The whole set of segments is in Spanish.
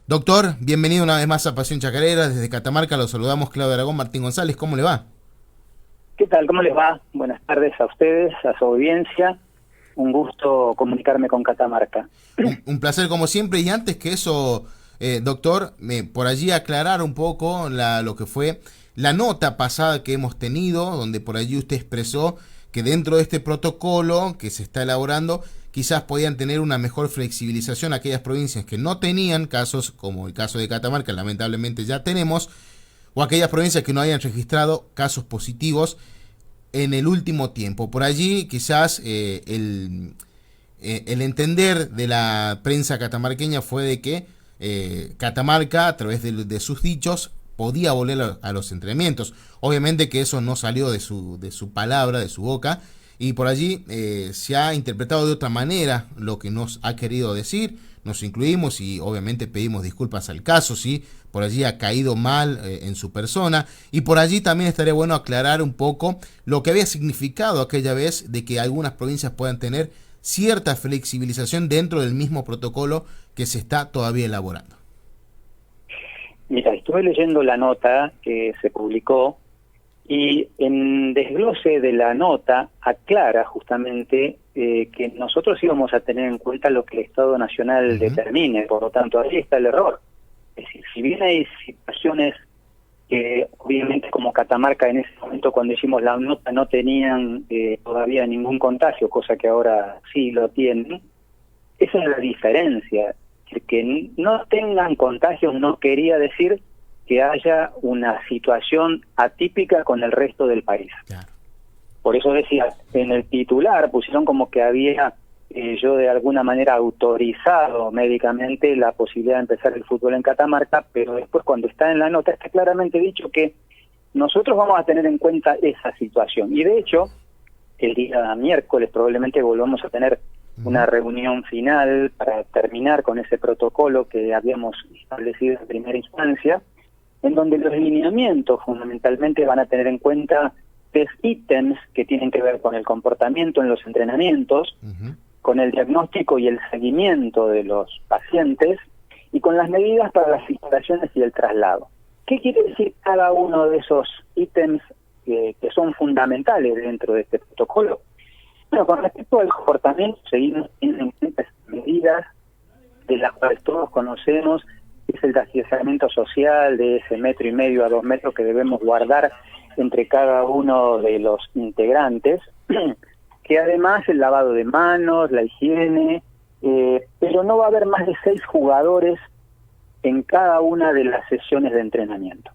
Doctor, bienvenido una vez más a Pasión Chacarera. Desde Catamarca lo saludamos Claudio Aragón, Martín González. ¿Cómo le va? ¿Qué tal? ¿Cómo les va? Buenas tardes a ustedes, a su audiencia. Un gusto comunicarme con Catamarca. Un placer como siempre. Y antes que eso, doctor, por allí aclarar un poco lo que fue la nota pasada que hemos tenido, donde por allí usted expresó que dentro de este protocolo que se está elaborando, quizás podían tener una mejor flexibilización aquellas provincias que no tenían casos, como el caso de Catamarca, lamentablemente ya tenemos, o aquellas provincias que no hayan registrado casos positivos en el último tiempo. Por allí quizás el entender de la prensa catamarqueña fue de que Catamarca, a través de sus dichos, podía volver a los entrenamientos. Obviamente que eso no salió de su palabra, de su boca, y por allí se ha interpretado de otra manera lo que nos ha querido decir. Nos incluimos y obviamente pedimos disculpas al caso, si por allí ha caído mal en su persona. Y por allí también estaría bueno aclarar un poco lo que había significado aquella vez de que algunas provincias puedan tener cierta flexibilización dentro del mismo protocolo que se está todavía elaborando. Mira, estuve leyendo la nota que se publicó y en desglose de la nota aclara justamente que nosotros íbamos a tener en cuenta lo que el Estado Nacional determine, por lo tanto ahí está el error. Es decir, si bien hay situaciones que obviamente como Catamarca en ese momento cuando hicimos la nota no tenían todavía ningún contagio, cosa que ahora sí lo tienen, esa es la diferencia. Que no tengan contagios no quería decir que haya una situación atípica con el resto del país. Claro. Por eso decía, en el titular pusieron como que había yo de alguna manera autorizado médicamente la posibilidad de empezar el fútbol en Catamarca, pero después cuando está en la nota está claramente dicho que nosotros vamos a tener en cuenta esa situación. Y de hecho, el día miércoles probablemente volvamos a tener una reunión final para terminar con ese protocolo que habíamos establecido en primera instancia, en donde los lineamientos fundamentalmente van a tener en cuenta 3 ítems que tienen que ver con el comportamiento en los entrenamientos, con el diagnóstico y el seguimiento de los pacientes y con las medidas para las instalaciones y el traslado. ¿Qué quiere decir cada uno de esos ítems que son fundamentales dentro de este protocolo? Bueno, con respecto al comportamiento, seguimos teniendo en cuenta esas medidas de las cuales todos conocemos, es el distanciamiento social de ese 1,5 metros a 2 metros que debemos guardar entre cada uno de los integrantes, que además el lavado de manos, la higiene, pero no va a haber más de 6 jugadores en cada una de las sesiones de entrenamiento.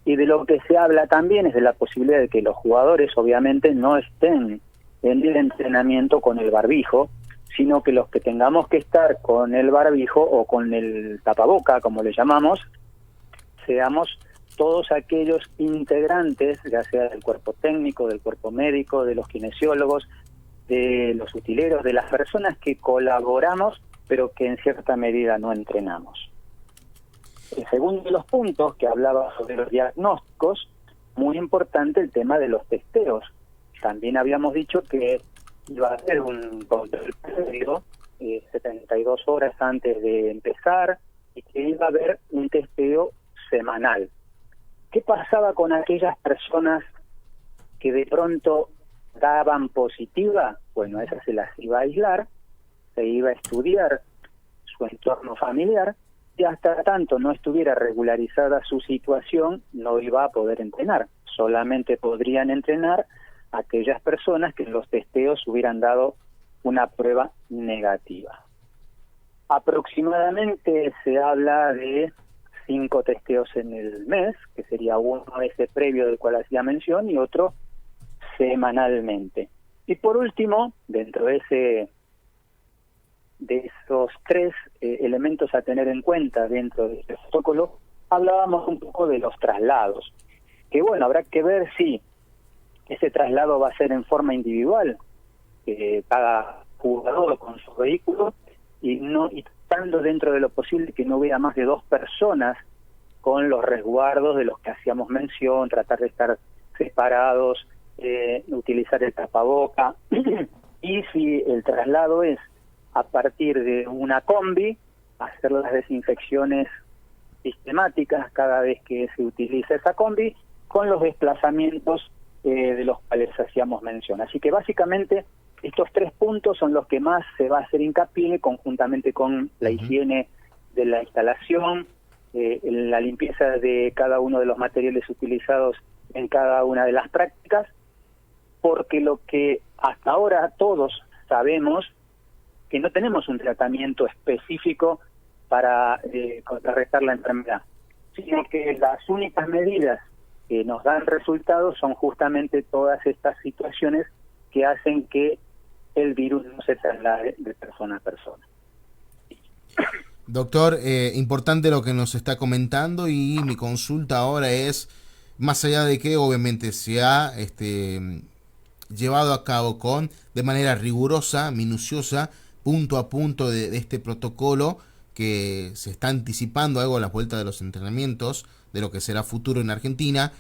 Y de lo que se habla también es de la posibilidad de que los jugadores obviamente no estén en el entrenamiento con el barbijo, sino que los que tengamos que estar con el barbijo o con el tapaboca, como le llamamos, seamos todos aquellos integrantes, ya sea del cuerpo técnico, del cuerpo médico, de los kinesiólogos, de los utileros, de las personas que colaboramos, pero que en cierta medida no entrenamos. El segundo de los puntos que hablaba sobre los diagnósticos, muy importante el tema de los testeos. También habíamos dicho que iba a haber un control previo 72 horas antes de empezar y que iba a haber un testeo semanal. ¿Qué pasaba con aquellas personas que de pronto daban positiva? Bueno, a esas se las iba a aislar, se iba a estudiar su entorno familiar y hasta tanto no estuviera regularizada su situación, no iba a poder entrenar. Solamente podrían entrenar aquellas personas que en los testeos hubieran dado una prueba negativa. Aproximadamente se habla de 5 testeos en el mes, que sería uno ese previo del cual hacía mención y otro semanalmente. Y por último, dentro de esos 3 elementos a tener en cuenta dentro de este protocolo, hablábamos un poco de los traslados, que bueno, habrá que ver si ese traslado va a ser en forma individual, cada jugador con su vehículo, y estando dentro de lo posible que no hubiera más de 2 personas con los resguardos de los que hacíamos mención, tratar de estar separados, utilizar el tapaboca, y si el traslado es a partir de una combi, hacer las desinfecciones sistemáticas cada vez que se utiliza esa combi, con los desplazamientos de los cuales hacíamos mención. Así que básicamente estos 3 puntos son los que más se va a hacer hincapié, conjuntamente con la higiene de la instalación, la limpieza de cada uno de los materiales utilizados en cada una de las prácticas, porque lo que hasta ahora todos sabemos que no tenemos un tratamiento específico para contrarrestar la enfermedad, sino que las únicas medidas que nos dan resultados son justamente todas estas situaciones que hacen que el virus no se traslade de persona a persona. Doctor, importante lo que nos está comentando, y mi consulta ahora es, más allá de que obviamente se ha llevado a cabo de manera rigurosa, minuciosa, punto a punto de este protocolo que se está anticipando algo a la vuelta de los entrenamientos, de lo que será futuro en Argentina,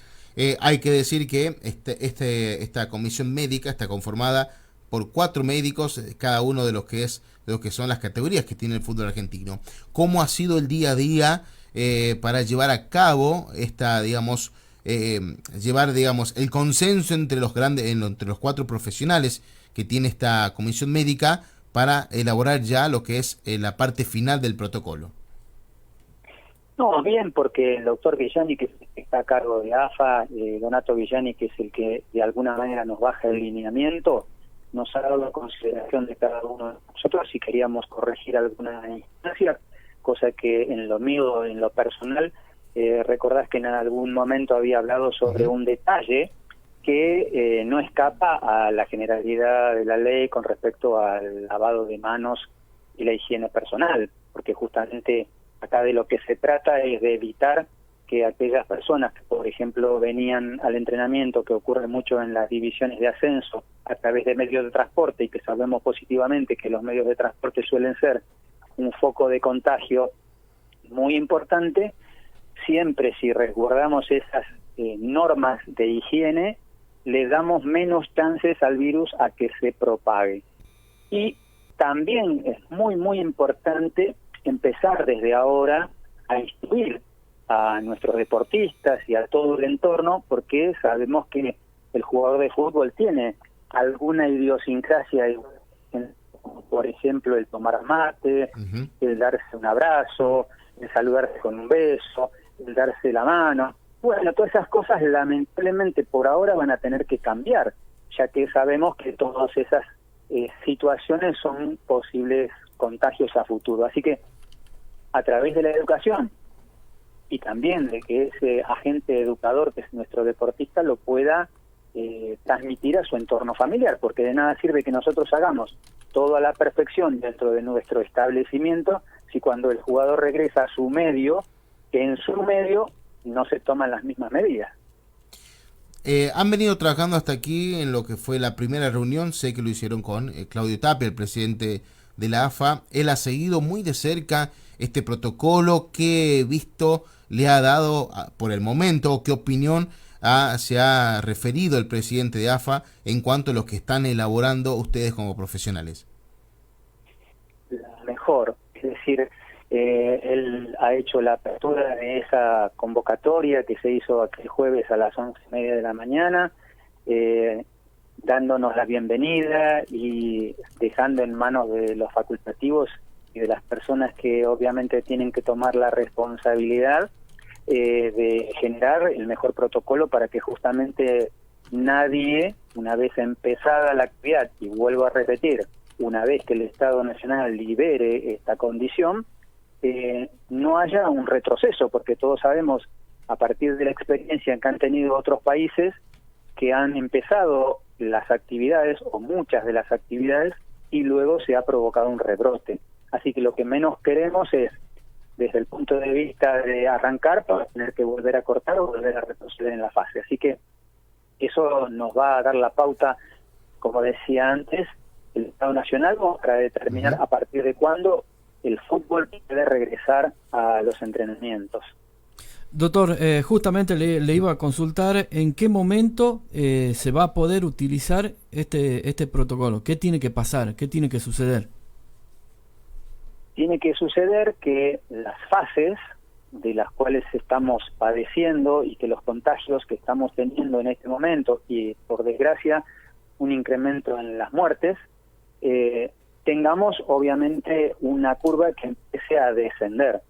hay que decir que esta comisión médica está conformada por 4 médicos, cada uno de los que son las categorías que tiene el fútbol argentino. ¿Cómo ha sido el día a día para llevar a cabo el consenso entre los 4 profesionales que tiene esta comisión médica para elaborar ya lo que es la parte final del protocolo? No, bien, porque el doctor Villani, que está a cargo de AFA, Donato Villani, que es el que de alguna manera nos baja el lineamiento, nos ha dado consideración de cada uno de nosotros si queríamos corregir alguna instancia, cosa que en lo mío, en lo personal, recordás que en algún momento había hablado sobre un detalle que no escapa a la generalidad de la ley con respecto al lavado de manos y la higiene personal, porque justamente acá de lo que se trata es de evitar que aquellas personas que, por ejemplo, venían al entrenamiento, que ocurre mucho en las divisiones de ascenso, a través de medios de transporte, y que sabemos positivamente que los medios de transporte suelen ser un foco de contagio muy importante, siempre si resguardamos esas normas de higiene, le damos menos chances al virus a que se propague. Y también es muy, muy importante empezar desde ahora a instruir a nuestros deportistas y a todo el entorno, porque sabemos que el jugador de fútbol tiene alguna idiosincrasia, como por ejemplo el tomar mate, el darse un abrazo, el saludarse con un beso, el darse la mano. Bueno, todas esas cosas lamentablemente por ahora van a tener que cambiar, ya que sabemos que todas esas situaciones son posibles contagios a futuro. Así que a través de la educación y también de que ese agente educador, que es nuestro deportista, lo pueda transmitir a su entorno familiar, porque de nada sirve que nosotros hagamos todo a la perfección dentro de nuestro establecimiento si cuando el jugador regresa a su medio, que en su medio no se toman las mismas medidas. Han venido trabajando hasta aquí en lo que fue la primera reunión, sé que lo hicieron con Claudio Tapia, el presidente de la AFA. Él ha seguido muy de cerca este protocolo. ¿Qué visto le ha dado por el momento? ¿Qué opinión se ha referido el presidente de AFA en cuanto a lo que están elaborando ustedes como profesionales? La mejor, es decir, él ha hecho la apertura de esa convocatoria que se hizo aquel jueves a las 11:30 de la mañana, dándonos la bienvenida y dejando en manos de los facultativos y de las personas que obviamente tienen que tomar la responsabilidad de generar el mejor protocolo para que justamente nadie, una vez empezada la actividad, y vuelvo a repetir, una vez que el Estado Nacional libere esta condición, no haya un retroceso, porque todos sabemos, a partir de la experiencia que han tenido otros países, que han empezado las actividades, o muchas de las actividades, y luego se ha provocado un rebrote. Así que lo que menos queremos es, desde el punto de vista de arrancar, para tener que volver a cortar o volver a retroceder en la fase. Así que eso nos va a dar la pauta, como decía antes, el Estado Nacional, para determinar a partir de cuándo el fútbol puede regresar a los entrenamientos. Doctor, justamente le iba a consultar en qué momento se va a poder utilizar este protocolo. ¿Qué tiene que pasar? ¿Qué tiene que suceder? tiene que suceder que las fases de las cuales estamos padeciendo y que los contagios que estamos teniendo en este momento y por desgracia un incremento en las muertes, tengamos obviamente una curva que empiece a descender.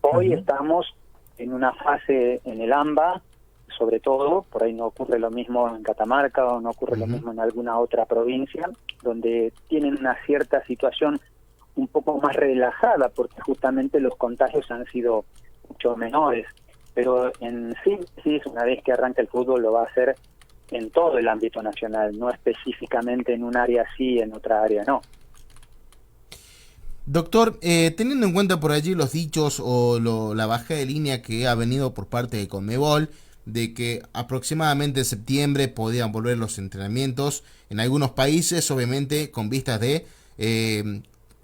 Hoy estamos en una fase en el AMBA, sobre todo, por ahí no ocurre lo mismo en Catamarca o no ocurre lo mismo en alguna otra provincia, donde tienen una cierta situación un poco más relajada, porque justamente los contagios han sido mucho menores. Pero en síntesis, una vez que arranca el fútbol, lo va a hacer en todo el ámbito nacional, no específicamente en un área sí, en otra área no. Doctor, teniendo en cuenta por allí los dichos o la bajada de línea que ha venido por parte de Conmebol, de que aproximadamente en septiembre podían volver los entrenamientos en algunos países, obviamente con vistas de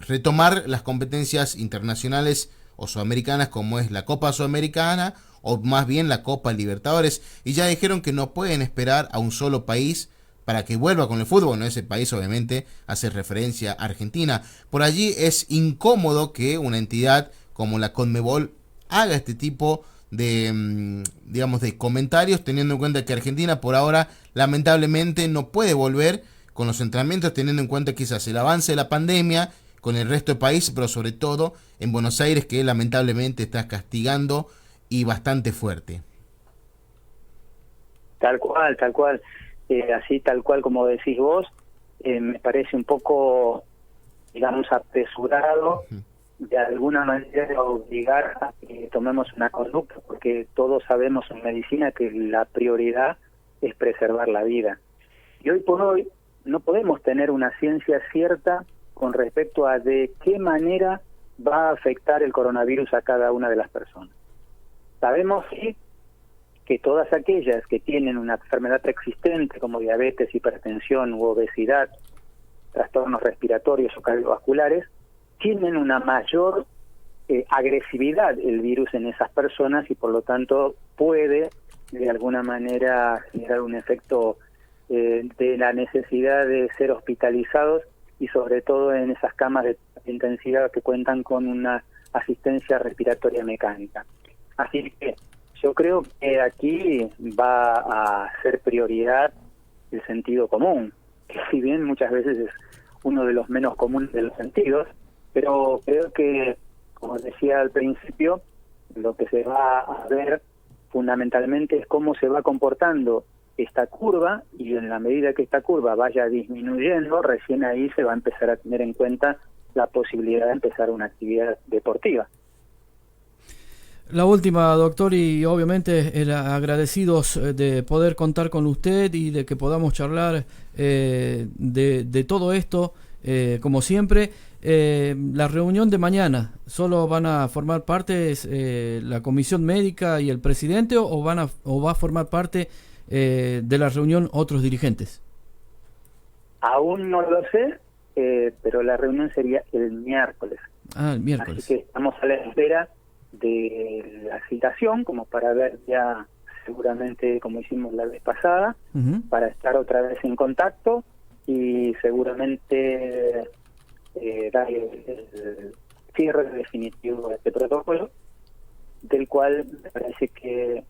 retomar las competencias internacionales o sudamericanas, como es la Copa Sudamericana o más bien la Copa Libertadores, y ya dijeron que no pueden esperar a un solo país para que vuelva con el fútbol, ¿no? Ese país obviamente hace referencia a Argentina. Por allí es incómodo que una entidad como la Conmebol haga este tipo de, digamos, de comentarios, teniendo en cuenta que Argentina por ahora lamentablemente no puede volver con los entrenamientos, teniendo en cuenta quizás el avance de la pandemia con el resto del país, pero sobre todo en Buenos Aires, que lamentablemente está castigando y bastante fuerte. Tal cual, así tal cual como decís vos, me parece un poco, digamos, apresurado de alguna manera obligar a que tomemos una conducta, porque todos sabemos en medicina que la prioridad es preservar la vida. Y hoy por hoy no podemos tener una ciencia cierta con respecto a de qué manera va a afectar el coronavirus a cada una de las personas. Sabemos sí que todas aquellas que tienen una enfermedad preexistente como diabetes, hipertensión u obesidad, trastornos respiratorios o cardiovasculares, tienen una mayor agresividad el virus en esas personas y por lo tanto puede de alguna manera generar un efecto de la necesidad de ser hospitalizados y sobre todo en esas camas de intensidad que cuentan con una asistencia respiratoria mecánica. Así que yo creo que aquí va a ser prioridad el sentido común, que si bien muchas veces es uno de los menos comunes de los sentidos, pero creo que, como decía al principio, lo que se va a ver fundamentalmente es cómo se va comportando esta curva, y en la medida que esta curva vaya disminuyendo, recién ahí se va a empezar a tener en cuenta la posibilidad de empezar una actividad deportiva. La última, doctor, y obviamente agradecidos de poder contar con usted y de que podamos charlar de todo esto, como siempre. La reunión de mañana, ¿solo van a formar parte la comisión médica y el presidente o va a formar parte de la reunión otros dirigentes? Aún no lo sé, pero la reunión sería el miércoles. Ah, el miércoles. Así que estamos a la espera de la citación, como para ver ya seguramente como hicimos la vez pasada, para estar otra vez en contacto y seguramente dar el cierre definitivo de este protocolo, del cual me parece que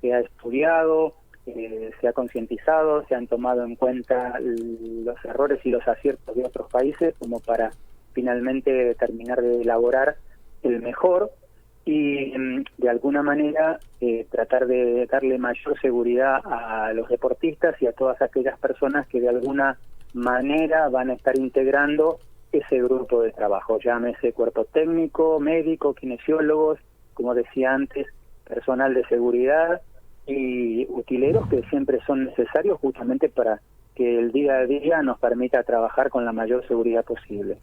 se ha estudiado, se ha concientizado, se han tomado en cuenta los errores y los aciertos de otros países como para finalmente terminar de elaborar el mejor y de alguna manera tratar de darle mayor seguridad a los deportistas y a todas aquellas personas que de alguna manera van a estar integrando ese grupo de trabajo, llámese cuerpo técnico, médico, kinesiólogos, como decía antes, personal de seguridad y utileros que siempre son necesarios justamente para que el día a día nos permita trabajar con la mayor seguridad posible.